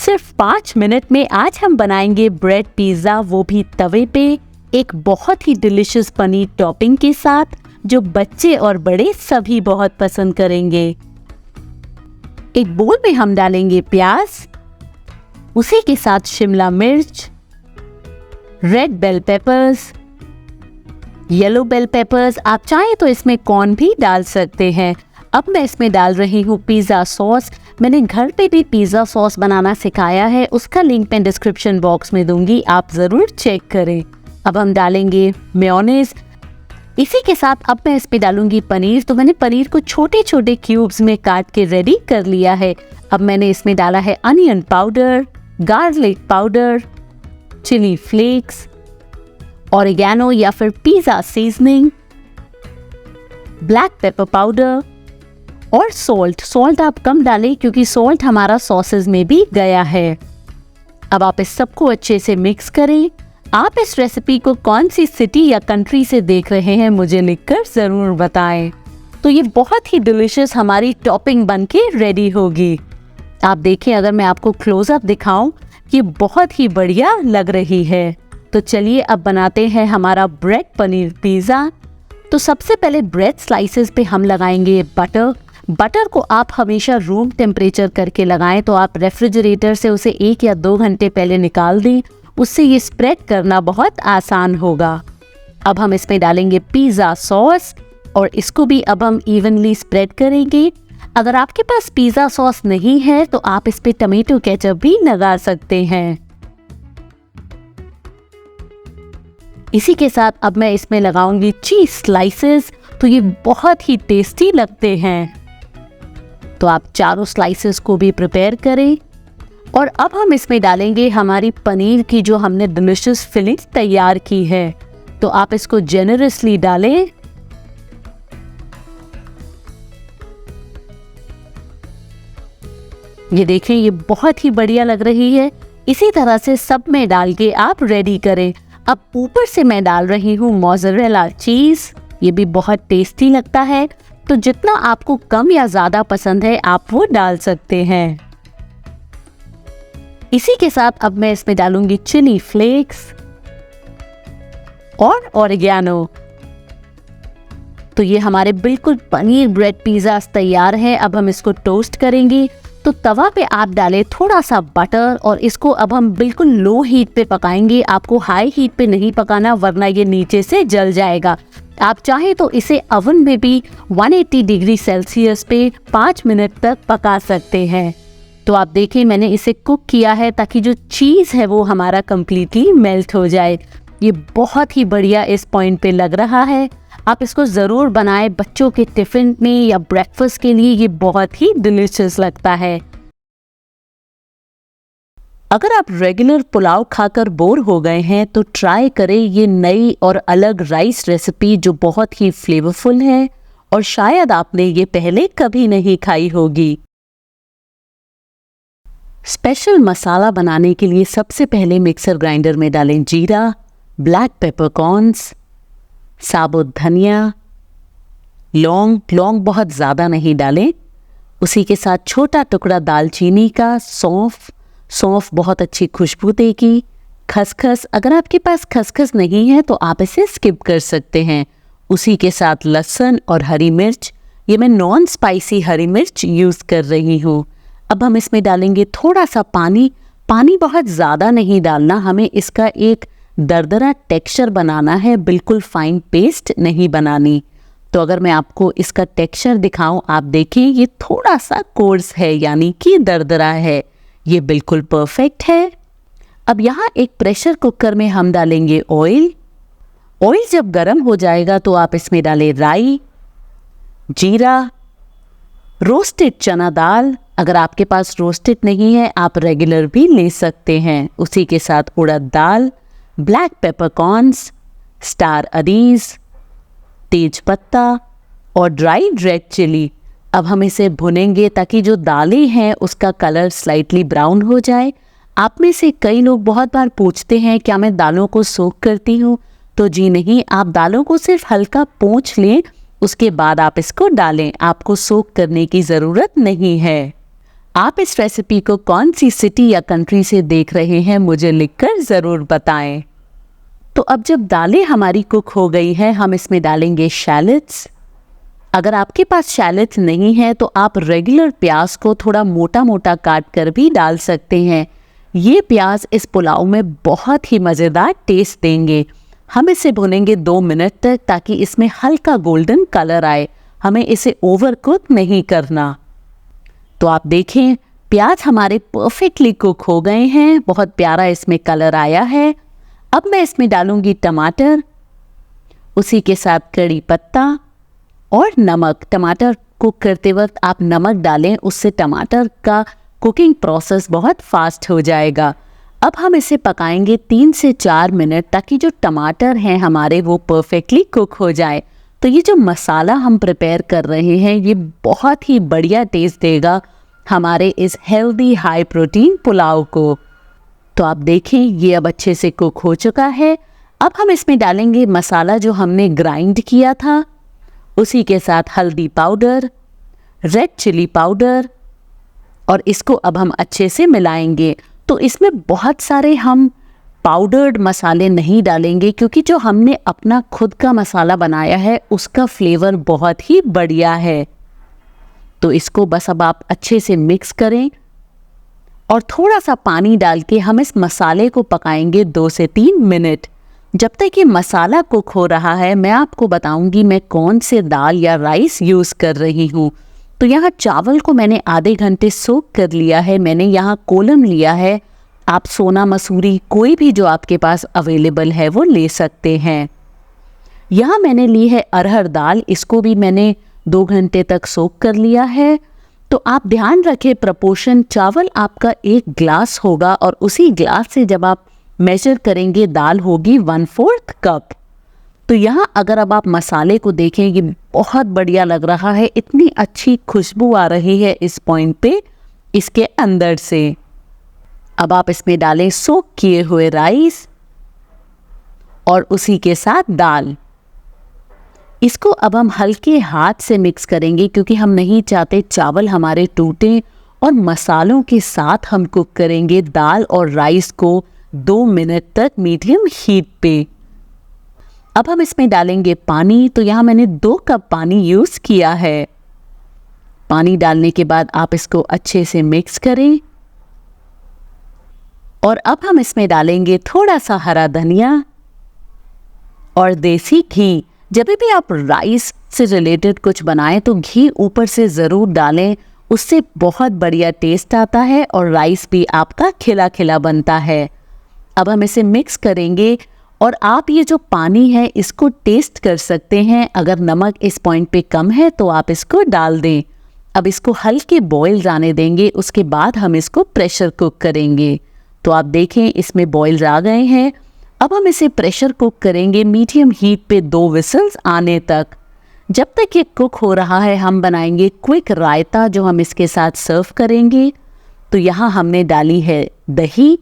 सिर्फ 5 मिनट में आज हम बनाएंगे ब्रेड पिज्जा, वो भी तवे पे, एक बहुत ही डिलिशियस पनीर टॉपिंग के साथ जो बच्चे और बड़े सभी बहुत पसंद करेंगे। एक बोल में हम डालेंगे प्याज, उसी के साथ शिमला मिर्च, red bell peppers, yellow bell peppers, आप चाहें तो इसमें कॉर्न भी डाल सकते हैं। अब मैं इसमें डाल रही हूँ पिज़्ज़ा सॉस। मैंने घर पे भी पिज़्ज़ा सॉस बनाना सिखाया है, उसका लिंक मैं डिस्क्रिप्शन बॉक्स में दूंगी, आप ज़रूर चेक करें। अब हम डालेंगे मेयोनेज़। इसी के साथ अब मैं इसमें डालूंगी पनीर। तो मैंने पनीर को छोटे छोटे क्यूब्स में काट के रेडी कर लिया है। अब मैंने इसमें डाला है onion powder, garlic powder, chili flakes, oregano या फिर pizza seasoning, black pepper powder और सॉल्ट आप कम डालें क्योंकि सॉल्ट हमारा सॉसेज में भी गया है। अब आप इस सबको अच्छे से मिक्स करें। आप इस रेसिपी को कौन सी सिटी या कंट्री से देख रहे हैं मुझे लिखकर ज़रूर बताएं। तो ये बहुत ही डिलिशियस हमारी टॉपिंग बनके रेडी होगी। आप देखें, अगर मैं आपको क्लोजअप दिखाऊं, ये बहुत ही बढ़िया लग रही है। तो चलिए अब बनाते हैं हमारा ब्रेड पनीर पिज़्ज़ा। तो सबसे पहले ब्रेड स्लाइसेस पे हम लगाएंगे बटर। बटर को आप हमेशा रूम टेम्परेचर करके लगाएं, तो आप रेफ्रिजरेटर से उसे 1 या 2 घंटे पहले निकाल दें, उससे ये स्प्रेड करना बहुत आसान होगा। अब हम इसमें डालेंगे पिज़्ज़ा सॉस और इसको भी अब हम इवनली स्प्रेड करेंगे। अगर आपके पास पिज़्ज़ा सॉस नहीं है तो आप इस पे टमेटो केचप भी लगा सकते हैं। इसी के साथ अब मैं इसमें लगाऊंगी चीज स्लाइसेस, तो ये बहुत ही टेस्टी लगते हैं। तो आप चारों स्लाइसेस को भी प्रिपेयर करें और अब हम इसमें डालेंगे हमारी पनीर की जो हमने डिलिशियस फिलिंग तैयार की है। तो आप इसको जेनरसली डालें। ये देखें, ये बहुत ही बढ़िया लग रही है। इसी तरह से सब में डाल के आप रेडी करें। अब ऊपर से मैं डाल रही हूँ मोज़रेला चीज, ये भी बहुत टेस्टी लगता है। तो जितना आपको कम या ज्यादा पसंद है आप वो डाल सकते हैं। इसी के साथ अब मैं इसमें डालूंगी चिली फ्लेक्स और ऑरिगेनो। तो ये हमारे बिल्कुल पनीर ब्रेड पिज़्ज़ा तैयार है। अब हम इसको टोस्ट करेंगे। तो तवा पे आप डालें थोड़ा सा बटर और इसको अब हम बिल्कुल लो हीट पे पकाएंगे। आपको हाई हीट पे नहीं पकाना वरना ये नीचे से जल जाएगा। आप चाहें तो इसे अवन में भी 180 डिग्री सेल्सियस पे 5 मिनट तक पका सकते हैं। तो आप देखें, मैंने इसे कुक किया है ताकि जो चीज़ है वो हमारा कंप्लीटली मेल्ट हो जाए। ये बहुत ही बढ़िया इस पॉइंट पे लग रहा है। आप इसको ज़रूर बनाएं बच्चों के टिफ़िन में या ब्रेकफास्ट के लिए, ये बहुत ही डिलिशियस लगता है। अगर आप रेगुलर पुलाव खाकर बोर हो गए हैं तो ट्राई करें ये नई और अलग राइस रेसिपी जो बहुत ही फ्लेवरफुल है और शायद आपने ये पहले कभी नहीं खाई होगी। स्पेशल मसाला बनाने के लिए सबसे पहले मिक्सर ग्राइंडर में डालें जीरा, ब्लैक पेपरकॉर्न्स, साबुत धनिया, लौंग बहुत ज़्यादा नहीं डालें। उसी के साथ छोटा टुकड़ा दालचीनी का, सौंफ बहुत अच्छी खुशबू देगी, खसखस, अगर आपके पास खसखस नहीं है तो आप इसे स्किप कर सकते हैं। उसी के साथ लहसुन और हरी मिर्च, ये मैं नॉन स्पाइसी हरी मिर्च यूज़ कर रही हूँ। अब हम इसमें डालेंगे थोड़ा सा पानी बहुत ज़्यादा नहीं डालना, हमें इसका एक दरदरा टेक्सचर बनाना है, बिल्कुल फाइन पेस्ट नहीं बनानी। तो अगर मैं आपको इसका टेक्सचर दिखाऊं, आप देखिए ये थोड़ा सा कोर्स है यानी कि दरदरा है, ये बिल्कुल परफेक्ट है। अब यहाँ एक प्रेशर कुकर में हम डालेंगे ऑयल जब गर्म हो जाएगा तो आप इसमें डालें राई, जीरा, रोस्टेड चना दाल, अगर आपके पास रोस्टेड नहीं है आप रेगुलर भी ले सकते हैं। उसी के साथ उड़द दाल, ब्लैक पेपरकॉर्न्स, स्टार अनीस, तेज पत्ता और ड्राइड रेड चिली। अब हम इसे भुनेंगे ताकि जो दालें हैं उसका कलर स्लाइटली ब्राउन हो जाए। आप में से कई लोग बहुत बार पूछते हैं क्या मैं दालों को सोक करती हूँ, तो जी नहीं, आप दालों को सिर्फ हल्का पोंछ लें, उसके बाद आप इसको डालें, आपको सोक करने की ज़रूरत नहीं है। आप इस रेसिपी को कौन सी सिटी या कंट्री से देख रहे हैं मुझे लिखकर ज़रूर बताएं। तो अब जब दालें हमारी कुक हो गई हैं, हम इसमें डालेंगे शैलेट्स। अगर आपके पास शैलेट्स नहीं है तो आप रेगुलर प्याज को थोड़ा मोटा मोटा काट कर भी डाल सकते हैं। ये प्याज इस पुलाव में बहुत ही मज़ेदार टेस्ट देंगे। हम इसे भुनेंगे 2 मिनट तक ताकि इसमें हल्का गोल्डन कलर आए। हमें इसे ओवर कुक नहीं करना। तो आप देखें प्याज हमारे परफेक्टली कुक हो गए हैं, बहुत प्यारा इसमें कलर आया है। अब मैं इसमें डालूंगी टमाटर, उसी के साथ कड़ी पत्ता और नमक। टमाटर कुक करते वक्त आप नमक डालें, उससे टमाटर का कुकिंग प्रोसेस बहुत फास्ट हो जाएगा। अब हम इसे पकाएंगे 3 से 4 मिनट ताकि जो टमाटर हैं हमारे वो परफेक्टली कुक हो जाए। तो ये जो मसाला हम प्रिपेयर कर रहे हैं ये बहुत ही बढ़िया टेस्ट देगा हमारे इस हेल्दी हाई प्रोटीन पुलाव को। तो आप देखें ये अब अच्छे से कुक हो चुका है। अब हम इसमें डालेंगे मसाला जो हमने ग्राइंड किया था, उसी के साथ हल्दी पाउडर, रेड चिली पाउडर, और इसको अब हम अच्छे से मिलाएंगे। तो इसमें बहुत सारे हम पाउडर्ड मसाले नहीं डालेंगे क्योंकि जो हमने अपना खुद का मसाला बनाया है उसका फ्लेवर बहुत ही बढ़िया है। तो इसको बस अब आप अच्छे से मिक्स करें और थोड़ा सा पानी डाल के हम इस मसाले को पकाएंगे 2 से 3 मिनट। जब तक ये मसाला कुक हो रहा है मैं आपको बताऊंगी मैं कौन से दाल या राइस यूज़ कर रही हूँ। तो यहाँ चावल को मैंने आधे घंटे सोक कर लिया है। मैंने यहाँ कोलम लिया है, आप सोना मसूरी कोई भी जो आपके पास अवेलेबल है वो ले सकते हैं। यहाँ मैंने ली है अरहर दाल, इसको भी मैंने 2 घंटे तक सोक कर लिया है। तो आप ध्यान रखें प्रपोर्शन, चावल आपका 1 ग्लास होगा और उसी ग्लास से जब आप मेजर करेंगे दाल होगी 1/4 कप। तो यहाँ अगर अब आप मसाले को देखें ये बहुत बढ़िया लग रहा है, इतनी अच्छी खुशबू आ रही है इस पॉइंट पे इसके अंदर से। अब आप इसमें डालें सोक किए हुए राइस और उसी के साथ दाल। इसको अब हम हल्के हाथ से मिक्स करेंगे क्योंकि हम नहीं चाहते चावल हमारे टूटें, और मसालों के साथ हम कुक करेंगे दाल और राइस को 2 मिनट तक मीडियम हीट पे। अब हम इसमें डालेंगे पानी। तो यहाँ मैंने 2 कप पानी यूज़ किया है। पानी डालने के बाद आप इसको अच्छे से मिक्स करें और अब हम इसमें डालेंगे थोड़ा सा हरा धनिया और देसी घी। जब भी आप राइस से रिलेटेड कुछ बनाएं तो घी ऊपर से ज़रूर डालें, उससे बहुत बढ़िया टेस्ट आता है और राइस भी आपका खिला खिला बनता है। अब हम इसे मिक्स करेंगे और आप ये जो पानी है इसको टेस्ट कर सकते हैं। अगर नमक इस पॉइंट पे कम है तो आप इसको डाल दें। अब इसको हल्के बॉईल जाने देंगे, उसके बाद हम इसको प्रेशर कुक करेंगे। तो आप देखें इसमें बॉइल्स आ गए हैं। अब हम इसे प्रेशर कुक करेंगे मीडियम हीट पे 2 विसल्स आने तक। जब तक ये कुक हो रहा है हम बनाएंगे क्विक रायता जो हम इसके साथ सर्व करेंगे। तो यहाँ हमने डाली है दही।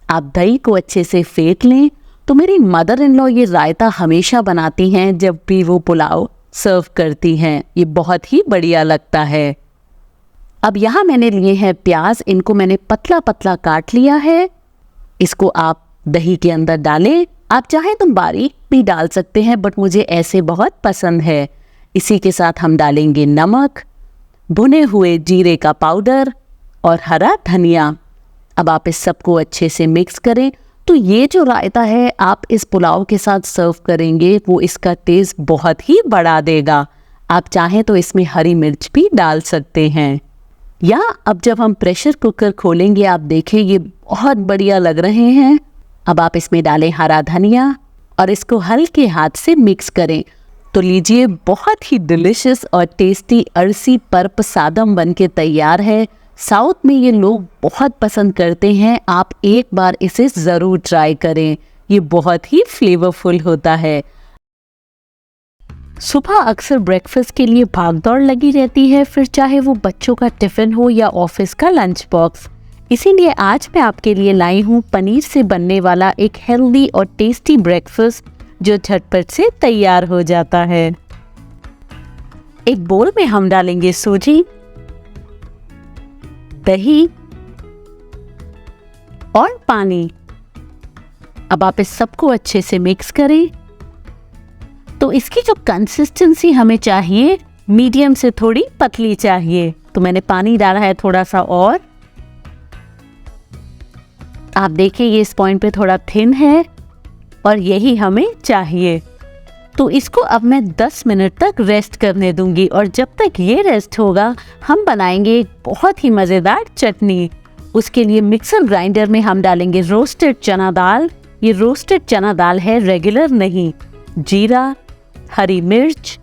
आप दही को अच्छे से फेंट लें। तो मेरी मदर इन लॉ ये रायता हमेशा बनाती हैं जब भी वो पुलाव सर्व करती हैं, ये बहुत ही बढ़िया लगता है। अब यहाँ मैंने लिए हैं प्याज, इनको मैंने पतला पतला काट लिया है। इसको आप दही के अंदर डालें, आप चाहें तो बारीक भी डाल सकते हैं बट मुझे ऐसे बहुत पसंद है। इसी के साथ हम डालेंगे नमक, भुने हुए जीरे का पाउडर और हरा धनिया। अब आप इस सबको अच्छे से मिक्स करें। तो ये जो रायता है आप इस पुलाव के साथ सर्व करेंगे वो इसका टेस्ट बहुत ही बढ़ा देगा। आप चाहें तो इसमें हरी मिर्च भी डाल सकते हैं। या अब जब हम प्रेशर कुकर खोलेंगे आप देखें ये बहुत बढ़िया लग रहे हैं। अब आप इसमें डालें हरा धनिया और इसको हल्के हाथ से मिक्स करें। तो लीजिए बहुत ही डिलिशियस और टेस्टी अरसी पर्प सादम बनके तैयार है। साउथ में ये लोग बहुत पसंद करते हैं, आप एक बार इसे ज़रूर ट्राई करें, ये बहुत ही फ्लेवरफुल होता है। सुबह अक्सर ब्रेकफास्ट के लिए भागदौड़ लगी रहती है, फिर चाहे वो बच्चों का टिफ़िन हो या ऑफिस का लंच बॉक्स। इसीलिए आज मैं आपके लिए लाई हूँ पनीर से बनने वाला एक हेल्दी और टेस्टी ब्रेकफास्ट जो झटपट से तैयार हो जाता है। एक बोल में हम डालेंगे सूजी, दही और पानी। अब आप इस सबको अच्छे से मिक्स करें। तो इसकी जो कंसिस्टेंसी हमें चाहिए, मीडियम से थोड़ी पतली चाहिए। तो मैंने पानी डाला है थोड़ा सा और। आप देखिए ये इस पॉइंट पे थोड़ा थिन है और यही हमें चाहिए। तो इसको अब मैं 10 मिनट तक रेस्ट करने दूंगी और जब तक ये रेस्ट होगा हम बनाएंगे एक बहुत ही मज़ेदार चटनी। उसके लिए मिक्सर ग्राइंडर में हम डालेंगे रोस्टेड चना दाल। ये रोस्टेड चना दाल है, रेगुलर नहीं। जीरा, हरी मिर्च,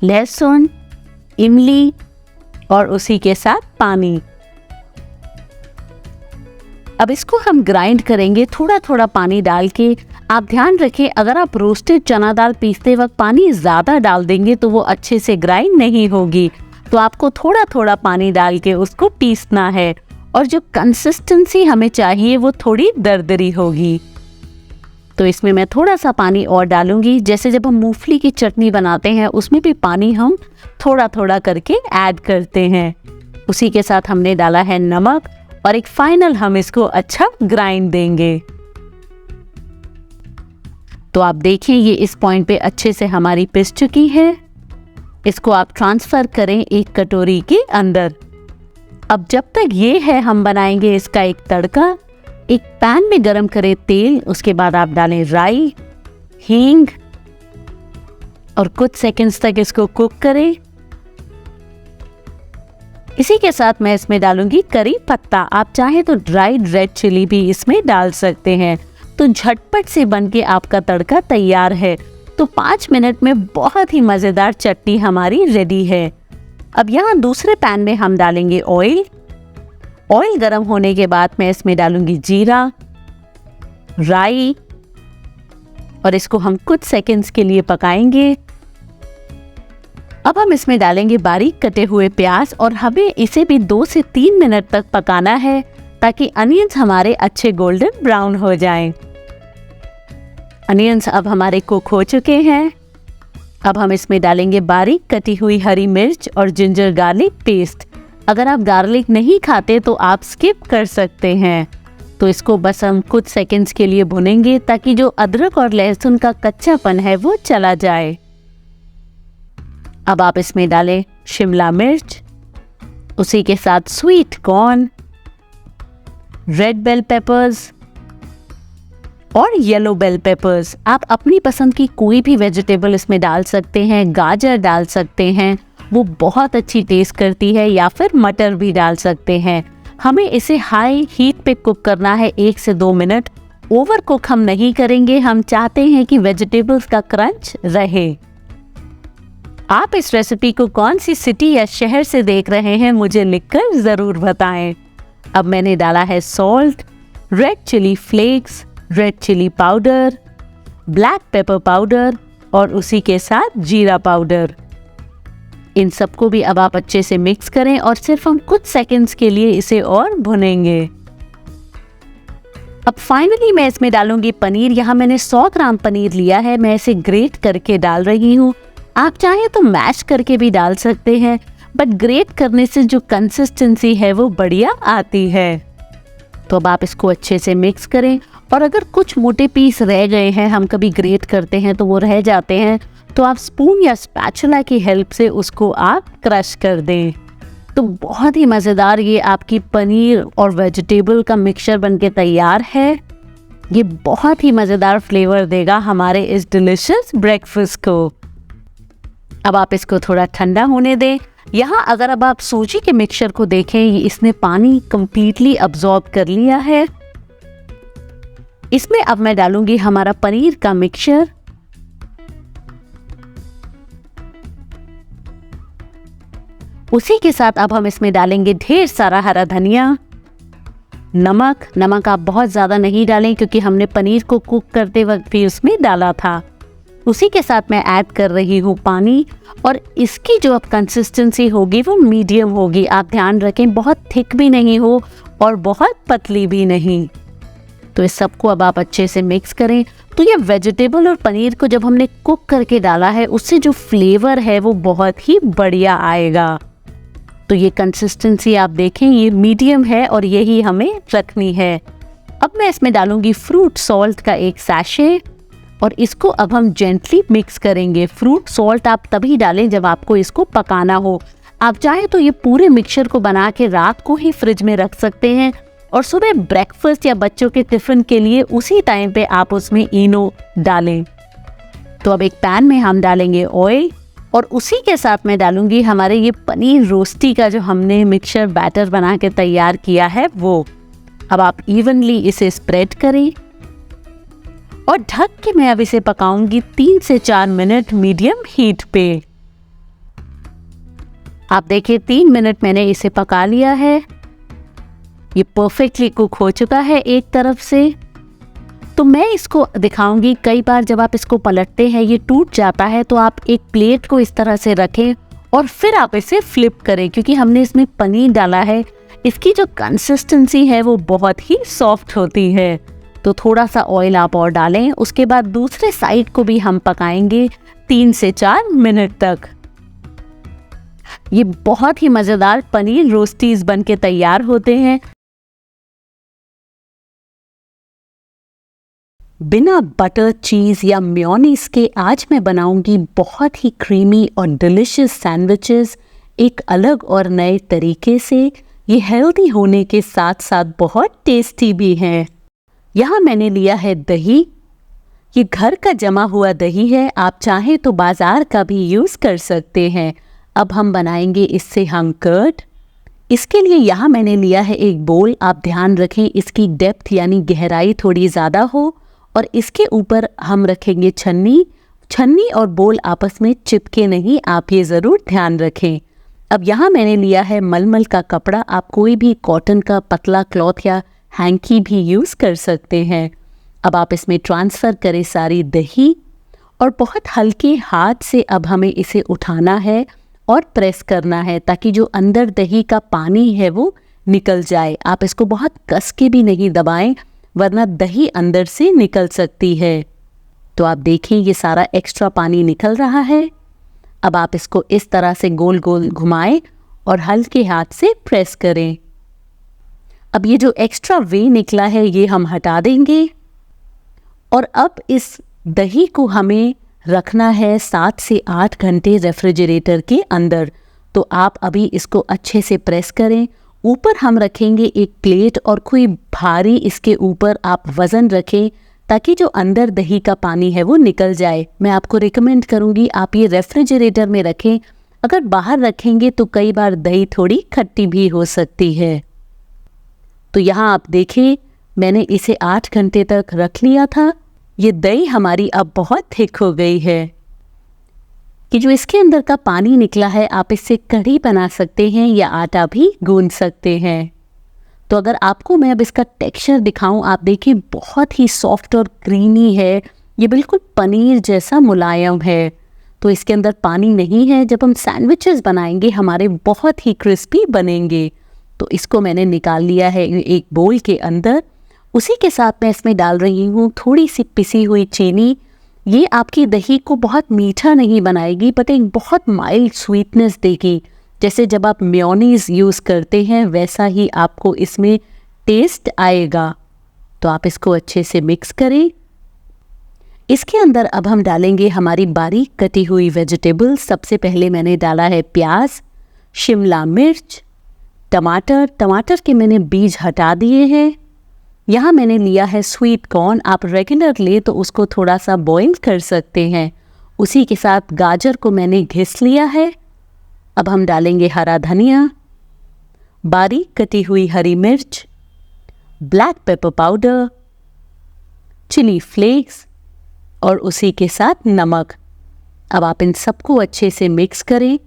लहसुन, इमली और उसी के साथ पानी। अब इसको हम ग्राइंड करेंगे थोड़ा थोड़ा पानी डाल के। आप ध्यान रखें, अगर आप रोस्टेड चना दाल पीसते वक्त पानी ज़्यादा डाल देंगे तो वो अच्छे से ग्राइंड नहीं होगी। तो आपको थोड़ा थोड़ा पानी डाल के उसको पीसना है और जो कंसिस्टेंसी हमें चाहिए वो थोड़ी दरदरी होगी। तो इसमें मैं थोड़ा सा पानी और डालूंगी। जैसे जब हम मूंगफली की चटनी बनाते हैं उसमें भी पानी हम थोड़ा थोड़ा करके ऐड करते हैं। उसी के साथ हमने डाला है नमक और एक फाइनल हम इसको अच्छा ग्राइंड देंगे। तो आप देखिए ये इस पॉइंट पे अच्छे से हमारी पिस चुकी है। इसको आप ट्रांसफ़र करें एक कटोरी के अंदर। अब जब तक ये है हम बनाएंगे इसका एक तड़का। एक पैन में गरम करें तेल, उसके बाद आप डालें राई, हींग और कुछ सेकंड्स तक इसको कुक करें। इसी के साथ मैं इसमें डालूंगी करी पत्ता। आप चाहे तो ड्राइड रेड चिली भी इसमें डाल सकते हैं। तो झटपट से बनके आपका तड़का तैयार है। तो 5 मिनट में बहुत ही मज़ेदार चटनी हमारी रेडी है। अब यहाँ दूसरे पैन में हम डालेंगे ऑयल। ऑयल गर्म होने के बाद मैं इसमें डालूंगी जीरा, राई और इसको हम कुछ सेकंड्स के लिए पकाएंगे। अब हम इसमें डालेंगे बारीक कटे हुए प्याज और हमें इसे भी 2 से 3 मिनट तक पकाना है ताकि अनियंस हमारे अच्छे गोल्डन ब्राउन हो जाएं। अनियंस अब हमारे कुक हो चुके हैं। अब हम इसमें डालेंगे बारीक कटी हुई हरी मिर्च और जिंजर गार्लिक पेस्ट। अगर आप गार्लिक नहीं खाते तो आप स्किप कर सकते हैं। तो इसको बस हम कुछ सेकंड्स के लिए भुनेंगे ताकि जो अदरक और लहसुन का कच्चापन है वो चला जाए। अब आप इसमें डालें शिमला मिर्च, उसी के साथ sweet corn, red bell peppers और येलो बेल पेपर्स। आप अपनी पसंद की कोई भी वेजिटेबल इसमें डाल सकते हैं। गाजर डाल सकते हैं, वो बहुत अच्छी टेस्ट करती है, या फिर मटर भी डाल सकते हैं। हमें इसे हाई हीट पे कुक करना है 1 से 2 मिनट। ओवर कुक हम नहीं करेंगे, हम चाहते हैं कि वेजिटेबल्स का क्रंच रहे। आप इस रेसिपी को कौन सी सिटी या शहर से देख रहे हैं मुझे लिखकर ज़रूर बताएं। अब मैंने डाला है salt, red chili flakes, red chili powder, black pepper powder और उसी के साथ जीरा पाउडर। इन सबको भी अब आप अच्छे से मिक्स करें और सिर्फ हम कुछ सेकंड्स के लिए इसे और भुनेंगे। अब फाइनली मैं इसमें डालूंगी पनीर। यहाँ मैंने 100 ग्राम पनीर लिया है, मैं इसे ग्रेट करके डाल रही हूँ। आप चाहें तो मैश करके भी डाल सकते हैं, बट ग्रेट करने से जो कंसिस्टेंसी है वो बढ़िया आती है। तो अब आप इसको अच्छे से मिक्स करें और अगर कुछ मोटे पीस रह गए हैं, हम कभी ग्रेट करते हैं तो वो रह जाते हैं, तो आप स्पून या स्पैचुला की हेल्प से उसको आप क्रश कर दें। तो बहुत ही मज़ेदार ये आपकी पनीर और वेजिटेबल का मिक्सचर बनके तैयार है। ये बहुत ही मज़ेदार फ्लेवर देगा हमारे इस डिलिशियस ब्रेकफास्ट को। अब आप इसको थोड़ा ठंडा होने दें। यहाँ अगर अब आप सूजी के मिक्सचर को देखें, इसने पानी कंप्लीटली अब्जॉर्ब कर लिया है। इसमें अब मैं डालूंगी हमारा पनीर का मिक्सचर। उसी के साथ अब हम इसमें डालेंगे ढेर सारा हरा धनिया, नमक आप बहुत ज़्यादा नहीं डालें क्योंकि हमने पनीर को कुक करते वक्त भी उसमें डाला था। उसी के साथ मैं ऐड कर रही हूँ पानी और इसकी जो अब कंसिस्टेंसी होगी वो मीडियम होगी। आप ध्यान रखें, बहुत थिक भी नहीं हो और बहुत पतली भी नहीं। तो इस सबको अब आप अच्छे से मिक्स करें। तो ये वेजिटेबल और पनीर को जब हमने कुक करके डाला है उससे जो फ्लेवर है वो बहुत ही बढ़िया आएगा। तो ये कंसिस्टेंसी आप देखें, ये मीडियम है और यही हमें रखनी है। अब मैं इसमें डालूंगी फ्रूट सॉल्ट का एक सैशे और इसको अब हम जेंटली मिक्स करेंगे। फ्रूट सॉल्ट आप तभी डालें जब आपको इसको पकाना हो। आप चाहे तो ये पूरे मिक्सचर को बना के रात को ही फ्रिज में रख सकते हैं और सुबह ब्रेकफास्ट या बच्चों के टिफिन के लिए उसी टाइम पे आप उसमें इनो डालें। तो अब एक पैन में हम डालेंगे ऑयल और उसी के साथ मैं डालूंगी हमारे ये पनीर रोस्टी का जो हमने मिक्सचर बैटर बना के तैयार किया है वो। अब आप इवनली इसे स्प्रेड करें और ढक के मैं अब इसे पकाऊंगी 3 से 4 मिनट मीडियम हीट पे। आप देखिए 3 मिनट मैंने इसे पका लिया है। ये परफेक्टली कुक हो चुका है एक तरफ से। तो मैं इसको दिखाऊंगी, कई बार जब आप इसको पलटते हैं ये टूट जाता है, तो आप एक प्लेट को इस तरह से रखें और फिर आप इसे फ्लिप करें, क्योंकि हमने इसमें पनीर डाला है। इसकी जो कंसिस्टेंसी है वो बहुत ही सॉफ्ट होती है। तो थोड़ा सा ऑयल आप और डालें। उसके बाद दूसरे साइड को भी हम पकाएंगे 3 से 4 मिनट तक। ये बहुत ही मजेदार पनीर रोस्टीज बनके तैयार होते हैं। बिना बटर, चीज या मेयोनीज के आज मैं बनाऊंगी बहुत ही क्रीमी और डिलिशियस सैंडविचेस एक अलग और नए तरीके से। ये हेल्दी होने के साथ साथ बहुत टेस्टी भी हैं। यहाँ मैंने लिया है दही। ये घर का जमा हुआ दही है, आप चाहें तो बाजार का भी यूज़ कर सकते हैं। अब हम बनाएंगे इससे हम कर्ड। इसके लिए यहाँ मैंने लिया है एक बोल। आप ध्यान रखें इसकी डेप्थ यानी गहराई थोड़ी ज़्यादा हो और इसके ऊपर हम रखेंगे छन्नी। छन्नी और बोल आपस में चिपके नहीं, आप ये ज़रूर ध्यान रखें। अब यहाँ मैंने लिया है मलमल का कपड़ा। आप कोई भी कॉटन का पतला क्लॉथ या हैंकी भी यूज़ कर सकते हैं। अब आप इसमें ट्रांसफ़र करें सारी दही और बहुत हल्के हाथ से अब हमें इसे उठाना है और प्रेस करना है ताकि जो अंदर दही का पानी है वो निकल जाए। आप इसको बहुत कस के भी नहीं दबाएं, वरना दही अंदर से निकल सकती है। तो आप देखें ये सारा एक्स्ट्रा पानी निकल रहा है। अब आप इसको इस तरह से गोल गोल घुमाएं और हल्के हाथ से प्रेस करें। अब ये जो एक्स्ट्रा वे निकला है ये हम हटा देंगे और अब इस दही को हमें रखना है 7 से 8 घंटे रेफ्रिजरेटर के अंदर। तो आप अभी इसको अच्छे से प्रेस करें। ऊपर हम रखेंगे एक प्लेट और कोई भारी इसके ऊपर आप वज़न रखें ताकि जो अंदर दही का पानी है वो निकल जाए। मैं आपको रिकमेंड करूँगी आप ये रेफ्रिजरेटर में रखें। अगर बाहर रखेंगे तो कई बार दही थोड़ी खट्टी भी हो सकती है। तो यहाँ आप देखें मैंने इसे 8 घंटे तक रख लिया था। ये दही हमारी अब बहुत थिक हो गई है कि जो इसके अंदर का पानी निकला है आप इससे कढ़ी बना सकते हैं या आटा भी गूंद सकते हैं। तो अगर आपको मैं अब इसका टेक्सचर दिखाऊं, आप देखिए बहुत ही सॉफ्ट और क्रीमी है। ये बिल्कुल पनीर जैसा मुलायम है। तो इसके अंदर पानी नहीं है। जब हम सैंडविचेस बनाएंगे हमारे बहुत ही क्रिस्पी बनेंगे। तो इसको मैंने निकाल लिया है एक बोल के अंदर। उसी के साथ मैं इसमें डाल रही हूँ थोड़ी सी पिसी हुई चीनी। ये आपकी दही को बहुत मीठा नहीं बनाएगी बट एक बहुत माइल्ड स्वीटनेस देगी। जैसे जब आप मेयोनीज यूज़ करते हैं वैसा ही आपको इसमें टेस्ट आएगा। तो आप इसको अच्छे से मिक्स करें। इसके अंदर अब हम डालेंगे हमारी बारीक कटी हुई वेजिटेबल्स। सबसे पहले मैंने डाला है प्याज, शिमला मिर्च, टमाटर। टमाटर के मैंने बीज हटा दिए हैं। यहाँ मैंने लिया है स्वीट कॉर्न। आप रेगुलर ले तो उसको थोड़ा सा बॉईल कर सकते हैं। उसी के साथ गाजर को मैंने घिस लिया है। अब हम डालेंगे हरा धनिया, बारीक कटी हुई हरी मिर्च, black pepper powder, chili flakes और उसी के साथ नमक। अब आप इन सबको अच्छे से मिक्स करें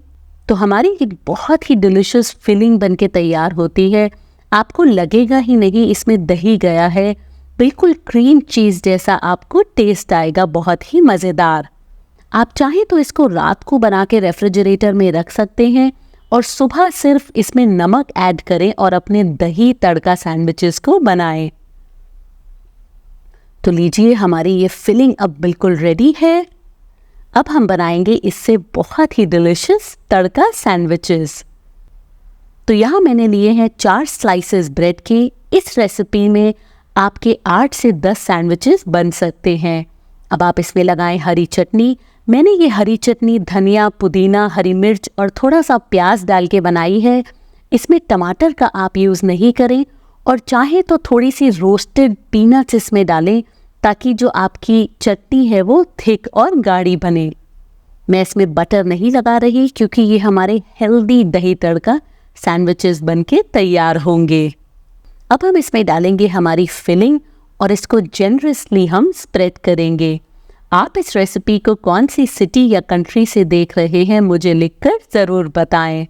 तो हमारी एक बहुत ही डिलिशियस फिलिंग बनके तैयार होती है। आपको लगेगा ही नहीं इसमें दही गया है। बिल्कुल क्रीम चीज़ जैसा आपको टेस्ट आएगा, बहुत ही मज़ेदार। आप चाहें तो इसको रात को बना के रेफ्रिजरेटर में रख सकते हैं और सुबह सिर्फ इसमें नमक ऐड करें और अपने दही तड़का सैंडविचेस को बनाएं। तो लीजिए हमारी ये फिलिंग अब बिल्कुल रेडी है। अब हम बनाएंगे इससे बहुत ही डिलिशियस तड़का सैंडविचेस। तो यहाँ मैंने लिए हैं 4 स्लाइसेस ब्रेड के। इस रेसिपी में आपके 8 से 10 सैंडविचेस बन सकते हैं। अब आप इसमें लगाएं हरी चटनी। मैंने ये हरी चटनी धनिया, पुदीना, हरी मिर्च और थोड़ा सा प्याज डाल के बनाई है। इसमें टमाटर का आप यूज़ नहीं करें और चाहे तो थोड़ी सी रोस्टेड पीनट्स इसमें डालें ताकि जो आपकी चटनी है वो थिक और गाढ़ी बने। मैं इसमें बटर नहीं लगा रही क्योंकि ये हमारे हेल्दी दही तड़का सैंडविचेस बनके तैयार होंगे। अब हम इसमें डालेंगे हमारी फिलिंग और इसको जेनरसली हम स्प्रेड करेंगे। आप इस रेसिपी को कौन सी सिटी या कंट्री से देख रहे हैं मुझे लिखकर ज़रूर बताएं।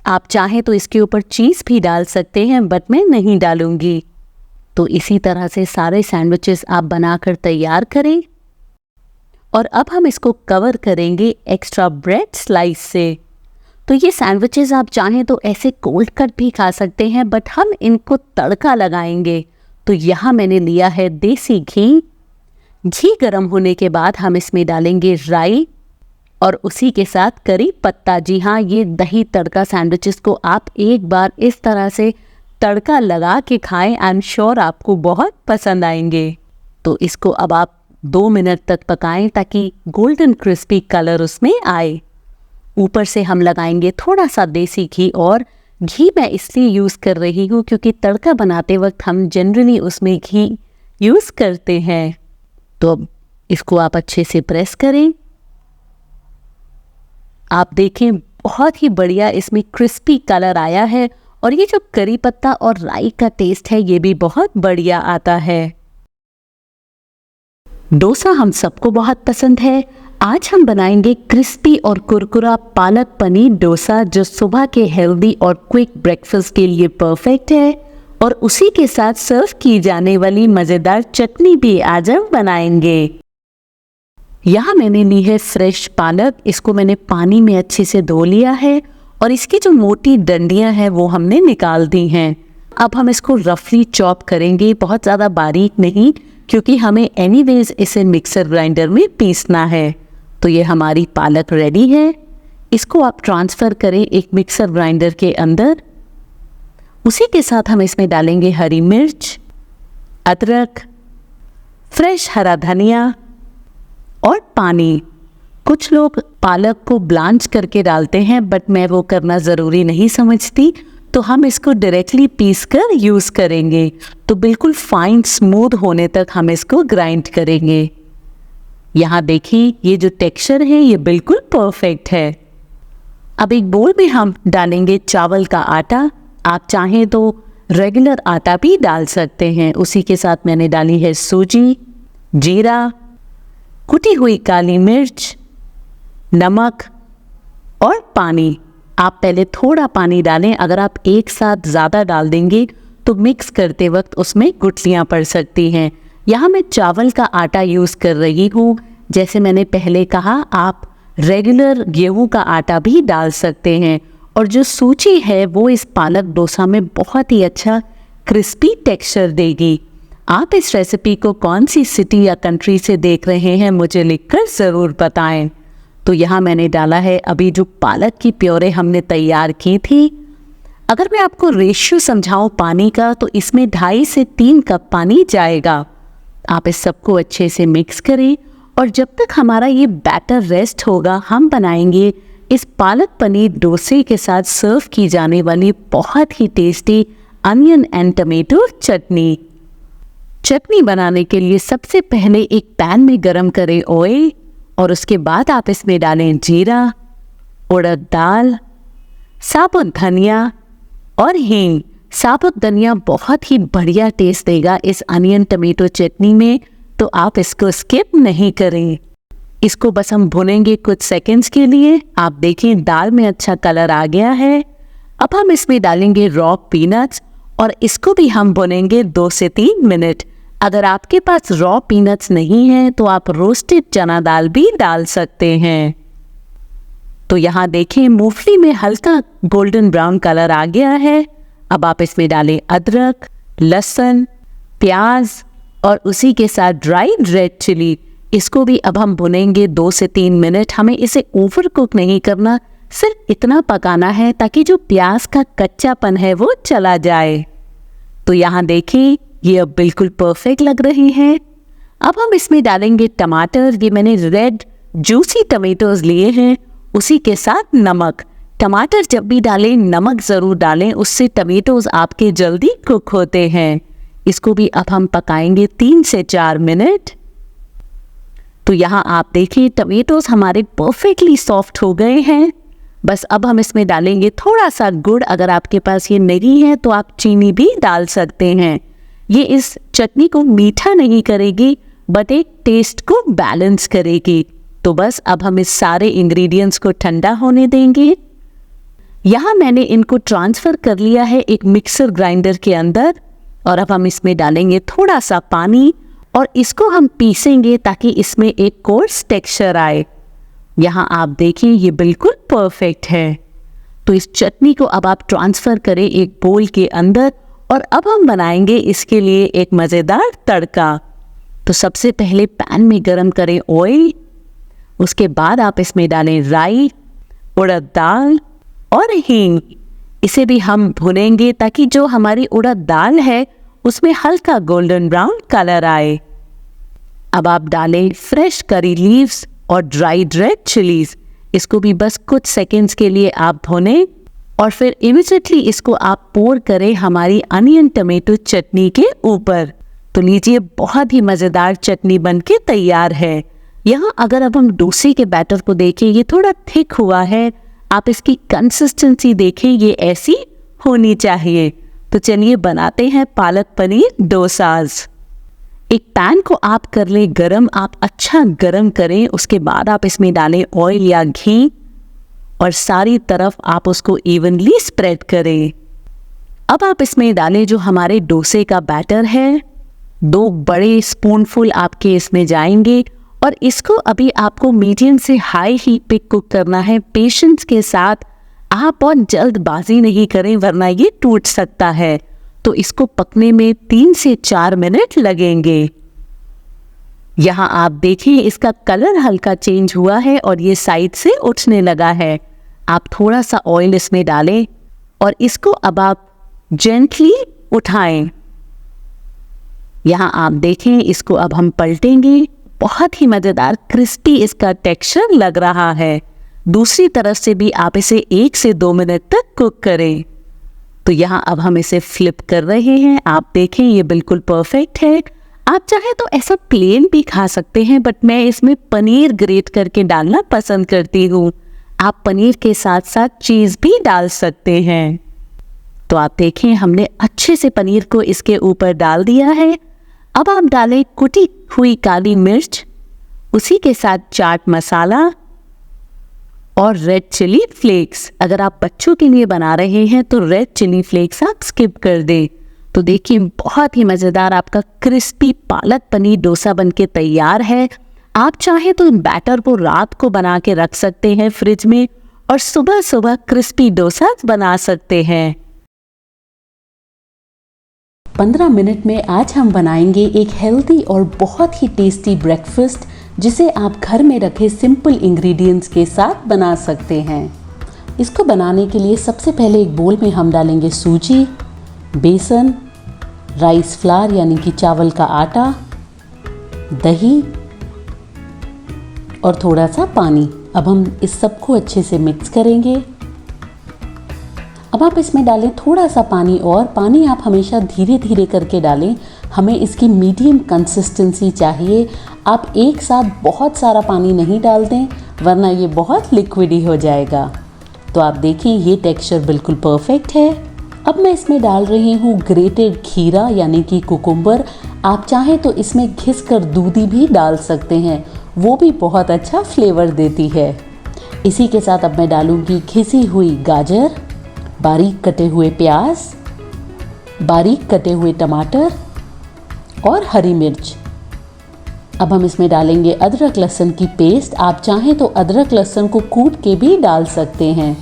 आप चाहें तो इसके ऊपर चीज़ भी डाल सकते हैं, बट मैं नहीं डालूंगी। तो इसी तरह से सारे सैंडविचेस आप बनाकर तैयार करें और अब हम इसको कवर करेंगे एक्स्ट्रा ब्रेड स्लाइस से। तो ये सैंडविचेस आप चाहें तो ऐसे कोल्ड कट भी खा सकते हैं, बट हम इनको तड़का लगाएंगे। तो यहाँ मैंने लिया है देसी घी। घी गर्म होने के बाद हम इसमें डालेंगे राई और उसी के साथ करी पत्ता। जी हाँ, ये दही तड़का सैंडविचेस को आप एक बार इस तरह से तड़का लगा के खाएं, आई एम श्योर आपको बहुत पसंद आएंगे। तो इसको अब आप 2 मिनट तक पकाएं ताकि गोल्डन क्रिस्पी कलर उसमें आए। ऊपर से हम लगाएंगे थोड़ा सा देसी घी, और घी मैं इसलिए यूज़ कर रही हूँ क्योंकि तड़का बनाते वक्त हम जनरली उसमें घी यूज़ करते हैं। तो अब इसको आप अच्छे से प्रेस करें। आप देखें बहुत ही बढ़िया इसमें क्रिस्पी कलर आया है और ये जो करी पत्ता और राई का टेस्ट है ये भी बहुत बढ़िया आता है। डोसा हम सबको बहुत पसंद है। आज हम बनाएंगे क्रिस्पी और कुरकुरा पालक पनीर डोसा जो सुबह के हेल्दी और क्विक ब्रेकफास्ट के लिए परफेक्ट है, और उसी के साथ सर्व की जाने वाली मज़ेदार चटनी भी आज हम बनाएंगे। यहाँ मैंने ली है फ्रेश पालक। इसको मैंने पानी में अच्छे से धो लिया है और इसकी जो मोटी डंडियाँ हैं वो हमने निकाल दी हैं। अब हम इसको रफली चॉप करेंगे, बहुत ज़्यादा बारीक नहीं, क्योंकि हमें एनीवेज इसे मिक्सर ग्राइंडर में पीसना है। तो ये हमारी पालक रेडी है। इसको आप ट्रांसफ़र करें एक मिक्सर ग्राइंडर के अंदर। उसी के साथ हम इसमें डालेंगे हरी मिर्च, अदरक, फ्रेश हरा धनिया और पानी। कुछ लोग पालक को ब्लांच करके डालते हैं, बट मैं वो करना ज़रूरी नहीं समझती, तो हम इसको डायरेक्टली पीस कर यूज़ करेंगे। तो बिल्कुल फाइन स्मूथ होने तक हम इसको ग्राइंड करेंगे। यहाँ देखिए ये जो टेक्सचर है ये बिल्कुल परफेक्ट है। अब एक बोल में हम डालेंगे चावल का आटा। आप चाहें तो रेगुलर आटा भी डाल सकते हैं। उसी के साथ मैंने डाली है सूजी, जीरा, कुटी हुई काली मिर्च, नमक और पानी। आप पहले थोड़ा पानी डालें, अगर आप एक साथ ज़्यादा डाल देंगे तो मिक्स करते वक्त उसमें गुठलियाँ पड़ सकती हैं। यहाँ मैं चावल का आटा यूज़ कर रही हूँ। जैसे मैंने पहले कहा, आप रेगुलर गेहूं का आटा भी डाल सकते हैं, और जो सूजी है वो इस पालक डोसा में बहुत ही अच्छा क्रिस्पी टेक्सचर देगी। आप इस रेसिपी को कौन सी सिटी या कंट्री से देख रहे हैं मुझे लिखकर ज़रूर बताएं। तो यहाँ मैंने डाला है अभी जो पालक की प्योरे हमने तैयार की थी। अगर मैं आपको रेशियो समझाऊं पानी का, तो इसमें 2.5 से 3 कप पानी जाएगा। आप इस सबको अच्छे से मिक्स करें और जब तक हमारा ये बैटर रेस्ट होगा, हम बनाएंगे इस पालक पनीर डोसे के साथ सर्व की जाने वाली बहुत ही टेस्टी अनियन एंड टमेटो चटनी। चटनी बनाने के लिए सबसे पहले एक पैन में गरम करें ऑयल, और उसके बाद आप इसमें डालें जीरा, उड़द दाल, साबुत धनिया और हींग। साबुत धनिया बहुत ही बढ़िया टेस्ट देगा इस अनियन टमेटो चटनी में, तो आप इसको स्किप नहीं करें। इसको बस हम भुनेंगे कुछ सेकंड्स के लिए। आप देखें दाल में अच्छा कलर आ गया है। अब हम इसमें डालेंगे रॉ पीनट्स और इसको भी हम भुनेंगे 2 से 3 मिनट। अगर आपके पास रॉ पीनट्स नहीं हैं तो आप रोस्टेड चना दाल भी डाल सकते हैं। तो यहाँ देखें मूंगफली में हल्का गोल्डन ब्राउन कलर आ गया है। अब आप इसमें डालें अदरक, लहसुन, प्याज और उसी के साथ ड्राइड रेड चिली। इसको भी अब हम भुनेंगे 2 से 3 मिनट। हमें इसे ओवर कुक नहीं करना, सिर्फ इतना पकाना है ताकि जो प्याज का कच्चापन है वो चला जाए। तो यहाँ देखिए ये अब बिल्कुल परफेक्ट लग रही है। अब हम इसमें डालेंगे टमाटर। ये मैंने रेड जूसी टमेटोज लिए हैं, उसी के साथ नमक। टमाटर जब भी डालें नमक ज़रूर डालें, उससे टमेटोज आपके जल्दी कुक होते हैं। इसको भी अब हम पकाएंगे 3 से 4 मिनट। तो यहाँ आप देखिए टमेटोज हमारे परफेक्टली सॉफ्ट हो गए हैं। बस अब हम इसमें डालेंगे थोड़ा सा गुड़। अगर आपके पास ये नहीं है तो आप चीनी भी डाल सकते हैं। ये इस चटनी को मीठा नहीं करेगी बट एक टेस्ट को बैलेंस करेगी। तो बस अब हम इस सारे इंग्रेडिएंट्स को ठंडा होने देंगे। यहाँ मैंने इनको ट्रांसफ़र कर लिया है एक मिक्सर ग्राइंडर के अंदर, और अब हम इसमें डालेंगे थोड़ा सा पानी और इसको हम पीसेंगे ताकि इसमें एक कोर्स टेक्सचर आए। यहाँ आप देखिए ये बिल्कुल परफेक्ट है। तो इस चटनी को अब आप ट्रांसफ़र करें एक बोल के अंदर, और अब हम बनाएंगे इसके लिए एक मज़ेदार तड़का। तो सबसे पहले पैन में गरम करें ऑयल, उसके बाद आप इसमें डालें राई, उड़द दाल और हींग। इसे भी हम भुनेंगे ताकि जो हमारी उड़द दाल है उसमें हल्का गोल्डन ब्राउन कलर आए। अब आप डालें फ्रेश करी लीव्स और ड्राइड रेड चिलीज। इसको भी बस कुछ सेकंड्स के लिए आप भुनें और फिर इमीडिएटली इसको आप पोर करें हमारी अनियन टमेटो चटनी के ऊपर। तो लीजिए बहुत ही मज़ेदार चटनी बनके तैयार है। यहाँ अगर अब हम डोसे के बैटर को देखें, ये थोड़ा थिक हुआ है। आप इसकी कंसिस्टेंसी देखें, ये ऐसी होनी चाहिए। तो चलिए बनाते हैं पालक पनीर डोसाज। एक पैन को आप कर लें गरम, आप अच्छा गरम करें। उसके बाद आप इसमें डालें ऑयल या घी और सारी तरफ आप उसको इवनली स्प्रेड करें। अब आप इसमें डालें जो हमारे डोसे का बैटर है। 2 बड़े स्पूनफुल आपके इसमें जाएंगे और इसको अभी आपको मीडियम से हाई हीट पे कुक करना है पेशेंस के साथ। आप बहुत जल्दबाजी नहीं करें वरना ये टूट सकता है। तो इसको पकने में 3 से 4 मिनट लगेंगे। यहाँ आप देखिए इसका कलर हल्का चेंज हुआ है और ये साइड से उठने लगा है। आप थोड़ा सा ऑयल इसमें डालें और इसको अब आप जेंटली उठाएं। यहाँ आप देखें इसको अब हम पलटेंगे। बहुत ही मज़ेदार क्रिस्पी इसका टेक्सचर लग रहा है। दूसरी तरफ से भी आप इसे 1 से 2 मिनट तक कुक करें। तो यहाँ अब हम इसे फ्लिप कर रहे हैं। आप देखें ये बिल्कुल परफेक्ट है। आप चाहे तो ऐसा प्लेन भी खा सकते हैं बट मैं इसमें पनीर ग्रेट करके डालना पसंद करती हूँ। आप पनीर के साथ साथ चीज़ भी डाल सकते हैं। तो आप देखें हमने अच्छे से पनीर को इसके ऊपर डाल दिया है। अब आप डालें कुटी हुई काली मिर्च, उसी के साथ चाट मसाला और रेड चिली फ्लेक्स। अगर आप बच्चों के लिए बना रहे हैं तो रेड चिली फ्लेक्स आप स्किप कर दें। तो देखिए बहुत ही मज़ेदार आपका क्रिस्पी पालक पनीर डोसा बनके तैयार है। आप चाहें तो बैटर को रात को बना के रख सकते हैं फ्रिज में और सुबह सुबह क्रिस्पी डोसा बना सकते हैं। 15 मिनट में आज हम बनाएंगे एक हेल्दी और बहुत ही टेस्टी ब्रेकफास्ट, जिसे आप घर में रखे सिंपल इंग्रेडिएंट्स के साथ बना सकते हैं। इसको बनाने के लिए सबसे पहले एक बोल में हम डालेंगे सूजी, बेसन, राइस फ्लावर यानी कि चावल का आटा, दही और थोड़ा सा पानी। अब हम इस सब को अच्छे से मिक्स करेंगे। अब आप इसमें डालें थोड़ा सा पानी और पानी आप हमेशा धीरे धीरे करके डालें। हमें इसकी मीडियम कंसिस्टेंसी चाहिए। आप एक साथ बहुत सारा पानी नहीं डाल दें वरना ये बहुत लिक्विडी हो जाएगा। तो आप देखें ये टेक्सचर बिल्कुल परफेक्ट है। अब मैं इसमें डाल रही हूँ ग्रेटेड खीरा यानी कि कुकुम्बर। आप चाहें तो इसमें घिस कर दूधी भी डाल सकते हैं, वो भी बहुत अच्छा फ्लेवर देती है। इसी के साथ अब मैं डालूँगी घिसी हुई गाजर, बारीक कटे हुए प्याज, बारीक कटे हुए टमाटर और हरी मिर्च। अब हम इसमें डालेंगे अदरक लहसुन की पेस्ट। आप चाहें तो अदरक लहसुन को कूट के भी डाल सकते हैं।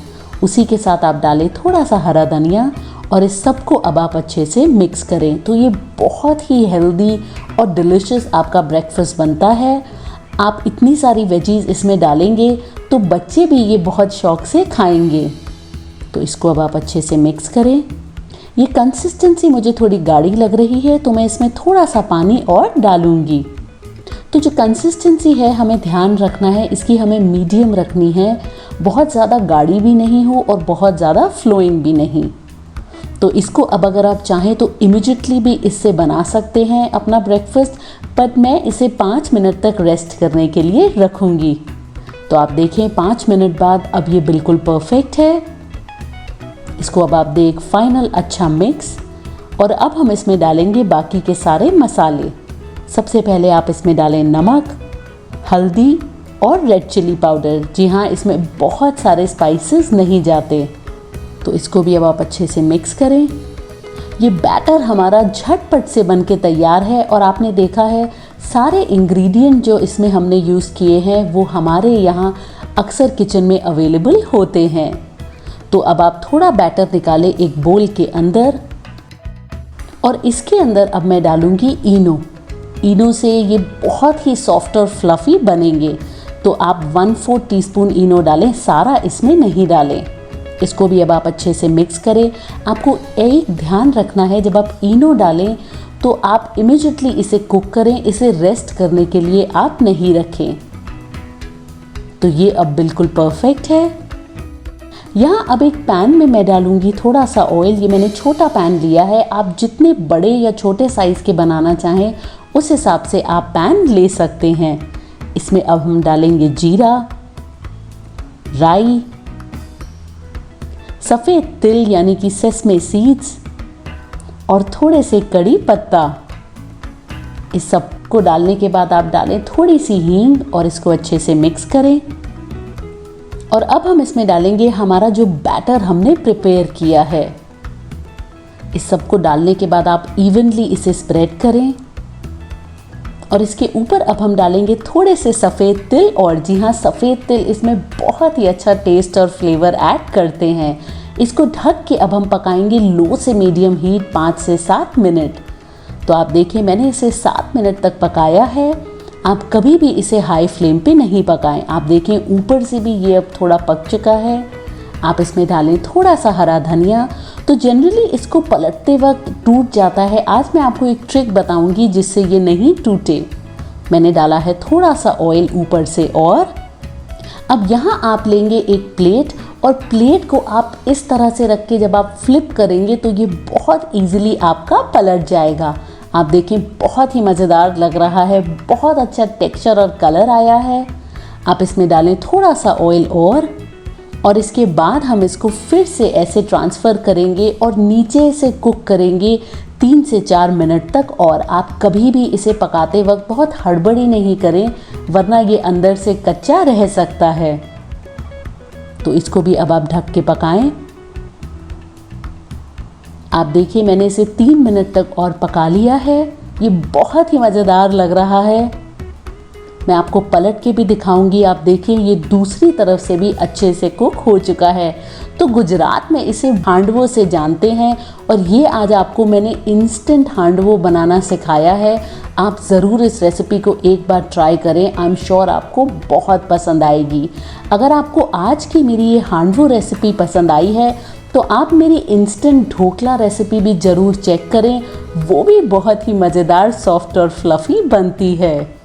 उसी के साथ आप डालें थोड़ा सा हरा धनिया और इस सब को अब आप अच्छे से मिक्स करें। तो ये बहुत ही हेल्दी और डिलिशियस आपका ब्रेकफास्ट बनता है। आप इतनी सारी वेजीज इसमें डालेंगे तो बच्चे भी ये बहुत शौक से खाएंगे। तो इसको अब आप अच्छे से मिक्स करें। ये कंसिस्टेंसी मुझे थोड़ी गाढ़ी लग रही है तो मैं इसमें थोड़ा सा पानी और डालूंगी। तो जो कंसिस्टेंसी है हमें ध्यान रखना है, इसकी हमें मीडियम रखनी है, बहुत ज़्यादा गाढ़ी भी नहीं हो और बहुत ज़्यादा फ्लोइंग भी नहीं। तो इसको अब अगर आप चाहें तो इमिजिएटली भी इससे बना सकते हैं अपना ब्रेकफास्ट, बट मैं इसे 5 मिनट तक रेस्ट करने के लिए रखूँगी। तो आप देखें 5 मिनट बाद अब ये बिल्कुल परफेक्ट है। इसको अब आप देख फाइनल अच्छा मिक्स, और अब हम इसमें डालेंगे बाकी के सारे मसाले। सबसे पहले आप इसमें डालें नमक, हल्दी और रेड चिली पाउडर। जी हाँ, इसमें बहुत सारे स्पाइसेस नहीं जाते। तो इसको भी अब आप अच्छे से मिक्स करें। ये बैटर हमारा झटपट से बनके तैयार है और आपने देखा है सारे इंग्रेडिएंट जो इसमें हमने यूज़ किए हैं वो हमारे यहाँ अक्सर किचन में अवेलेबल होते हैं। तो अब आप थोड़ा बैटर निकालें एक बोल के अंदर, और इसके अंदर अब मैं डालूंगी इनो। इनो से ये बहुत ही सॉफ्ट और फ्लफ़ी बनेंगे। तो आप 1/4 टीस्पून इनो डालें, सारा इसमें नहीं डालें। इसको भी अब आप अच्छे से मिक्स करें। आपको एक ध्यान रखना है, जब आप इनो डालें तो आप इमीडिएटली इसे कुक करें, इसे रेस्ट करने के लिए आप नहीं रखें। तो ये अब बिल्कुल परफेक्ट है। यहाँ अब एक पैन में मैं डालूंगी थोड़ा सा ऑयल। ये मैंने छोटा पैन लिया है, आप जितने बड़े या छोटे साइज़ के बनाना चाहें उस हिसाब से आप पैन ले सकते हैं। इसमें अब हम डालेंगे जीरा, राई, सफ़ेद तिल यानी कि सेसमे सीड्स और थोड़े से कड़ी पत्ता। इस सब को डालने के बाद आप डालें थोड़ी सी हींग और इसको अच्छे से मिक्स करें। और अब हम इसमें डालेंगे हमारा जो बैटर हमने प्रिपेयर किया है। इस सब को डालने के बाद आप इवनली इसे स्प्रेड करें, और इसके ऊपर अब हम डालेंगे थोड़े से सफ़ेद तिल। और जी हाँ, सफ़ेद तिल इसमें बहुत ही अच्छा टेस्ट और फ्लेवर ऐड करते हैं। इसको ढक के अब हम पकाएंगे लो से मीडियम हीट 5 से 7 मिनट। तो आप देखिए मैंने इसे 7 मिनट तक पकाया है। आप कभी भी इसे हाई फ्लेम पे नहीं पकाएं। आप देखें ऊपर से भी ये अब थोड़ा पक चुका है। आप इसमें डालें थोड़ा सा हरा धनिया। तो जनरली इसको पलटते वक्त टूट जाता है, आज मैं आपको एक ट्रिक बताऊंगी जिससे ये नहीं टूटे। मैंने डाला है थोड़ा सा ऑयल ऊपर से। और अब यहाँ आप लेंगे एक प्लेट, और प्लेट को आप इस तरह से रख के जब आप फ्लिप करेंगे तो ये बहुत ईजिली आपका पलट जाएगा। आप देखें बहुत ही मज़ेदार लग रहा है, बहुत अच्छा टेक्सचर और कलर आया है। आप इसमें डालें थोड़ा सा ऑयल और इसके बाद हम इसको फिर से ऐसे ट्रांसफ़र करेंगे और नीचे से कुक करेंगे 3 से 4 मिनट तक। और आप कभी भी इसे पकाते वक्त बहुत हड़बड़ी नहीं करें, वरना ये अंदर से कच्चा रह सकता है। तो इसको भी अब आप ढक के पकाएं। आप देखिए मैंने इसे 3 मिनट तक और पका लिया है। ये बहुत ही मज़ेदार लग रहा है। मैं आपको पलट के भी दिखाऊंगी। आप देखिए ये दूसरी तरफ से भी अच्छे से कुक हो चुका है। तो गुजरात में इसे हांडवो से जानते हैं, और ये आज आपको मैंने इंस्टेंट हांडवो बनाना सिखाया है। आप ज़रूर इस रेसिपी को एक बार ट्राई करें, आई एम श्योर आपको बहुत पसंद आएगी। अगर आपको आज की मेरी ये हांडवो रेसिपी पसंद आई है तो आप मेरी इंस्टेंट ढोकला रेसिपी भी ज़रूर चेक करें, वो भी बहुत ही मज़ेदार, सॉफ्ट और फ्लफ़ी बनती है।